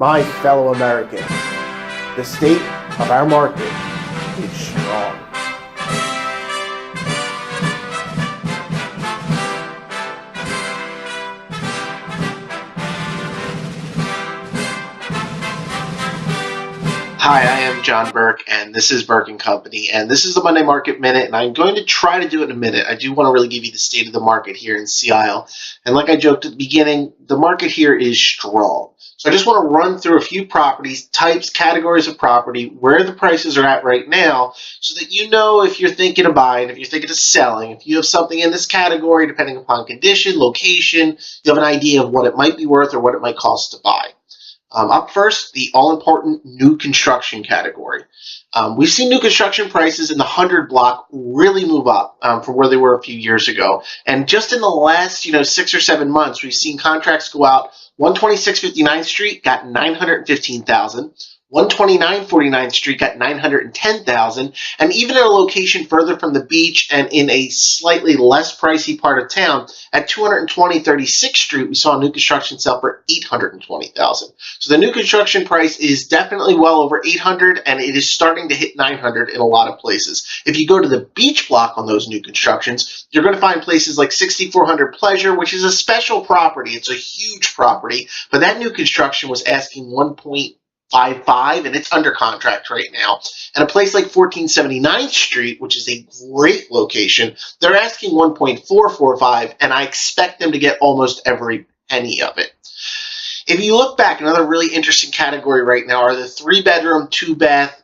my fellow Americans, the state of our market is strong. Hi, I am John Burke, and this is Burke & Company, and this is the Monday Market Minute, and I'm going to try to do it in a minute. I do want to really give you the state of the market here in Sea Isle, and like I joked at the beginning, the market here is strong. So I just want to run through a few properties, types, categories of property, where the prices are at right now, so that you know if you're thinking of buying, if you're thinking of selling, if you have something in this category, depending upon condition, location, you have an idea of what it might be worth or what it might cost to buy. Up first, the all-important new construction category. We've seen new construction prices in the 100 block really move up from where they were a few years ago. And just in the last, 6 or 7 months, we've seen contracts go out. 126 59th Street got $915,000. 129 49th Street got $910,000, and even at a location further from the beach and in a slightly less pricey part of town, at 220 36th Street, we saw new construction sell for $820,000. So the new construction price is definitely well over $800, and it is starting to hit $900 in a lot of places. If you go to the beach block on those new constructions, you're going to find places like 6400 Pleasure, which is a special property. It's a huge property, but that new construction was asking 1.55, and it's under contract right now. And a place like 1479th Street, which is a great location, they're asking 1.445, and I expect them to get almost every penny of it. If you look back, another really interesting category right now are the 3-bedroom, 2-bath,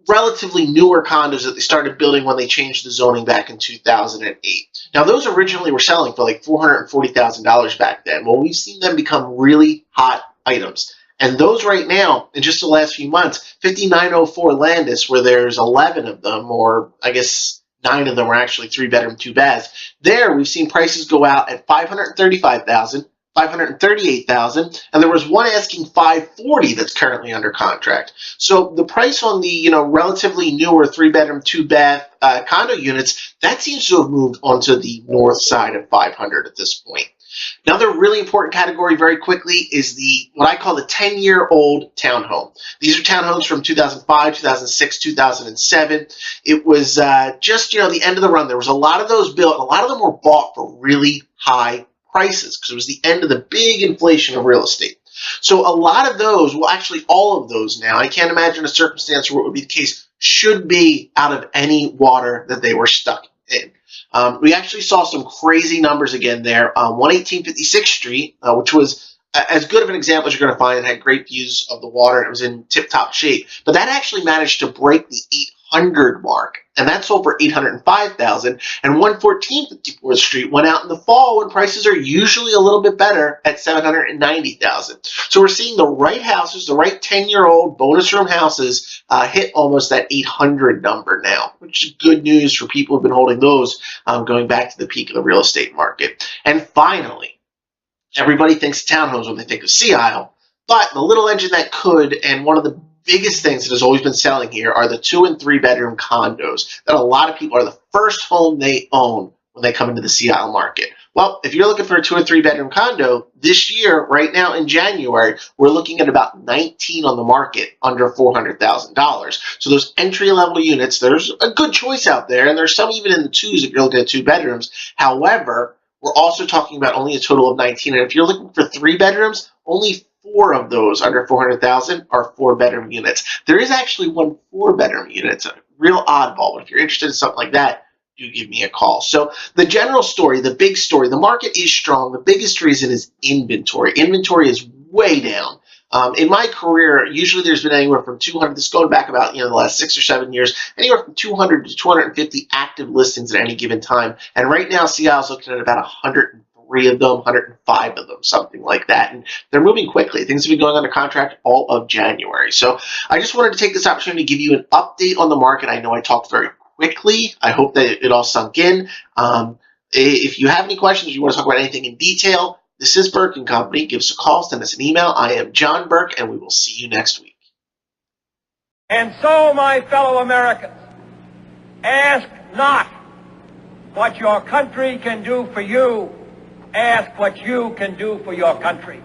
relatively newer condos that they started building when they changed the zoning back in 2008. Now, those originally were selling for like $440,000 back then. Well, we've seen them become really hot items. And those right now, in just the last few months, 5904 Landis, where there's 11 of them, or I guess 9 of them are actually 3-bedroom, 2-baths. There, we've seen prices go out at $535,000, $538,000, and there was one asking $540 that's currently under contract. So the price on the relatively newer 3-bedroom, 2-bath condo units, that seems to have moved onto the north side of $500 at this point. Another really important category very quickly is what I call the 10-year-old townhome. These are townhomes from 2005, 2006, 2007. It was just, the end of the run. There was a lot of those built, and a lot of them were bought for really high prices because it was the end of the big inflation of real estate. So a lot of those, well, actually all of those now, I can't imagine a circumstance where it would be the case, should be out of any water that they were stuck in. We actually saw some crazy numbers again there. 118 56th Street, which was as good of an example as you're going to find. It had great views of the water. It was in tip-top shape. But that actually managed to break the 800 mark, and that sold for $805,000. And 114 54th Street went out in the fall when prices are usually a little bit better at $790,000. So we're seeing the right houses, the right 10-year-old bonus room houses hit almost that 800 number now, which is good news for people who've been holding those going back to the peak of the real estate market. And finally, everybody thinks of townhomes when they think of Sea Isle, but the little engine that could, and one of the biggest things that has always been selling here, are the 2- and 3-bedroom condos that a lot of people are the first home they own when they come into the Sea Isle market. Well, if you're looking for a 2- or 3-bedroom condo, this year, right now in January, we're looking at about 19 on the market under $400,000. So those entry-level units, there's a good choice out there, and there's some even in the 2s if you're looking at 2 bedrooms. However, we're also talking about only a total of 19, and if you're looking for 3 bedrooms, only 4 of those under $400,000 are 4-bedroom units. There is actually one 4-bedroom unit. It's a real oddball, but if you're interested in something like that, do give me a call. So the general story, the big story, the market is strong. The biggest reason is inventory. Inventory is way down. In my career, usually there's been anywhere from 200, this is going back about the last 6 or 7 years, anywhere from 200 to 250 active listings at any given time. And right now, Sea Isle's looking at about 103 of them, 105 of them, something like that. And they're moving quickly. Things have been going under contract all of January. So I just wanted to take this opportunity to give you an update on the market. I know I talked very quickly. I hope that it all sunk in. If you have any questions, you want to talk about anything in detail, this is Burke & Company. Give us a call, send us an email. I am John Burke, and we will see you next week. And so, my fellow Americans, ask not what your country can do for you. Ask what you can do for your country.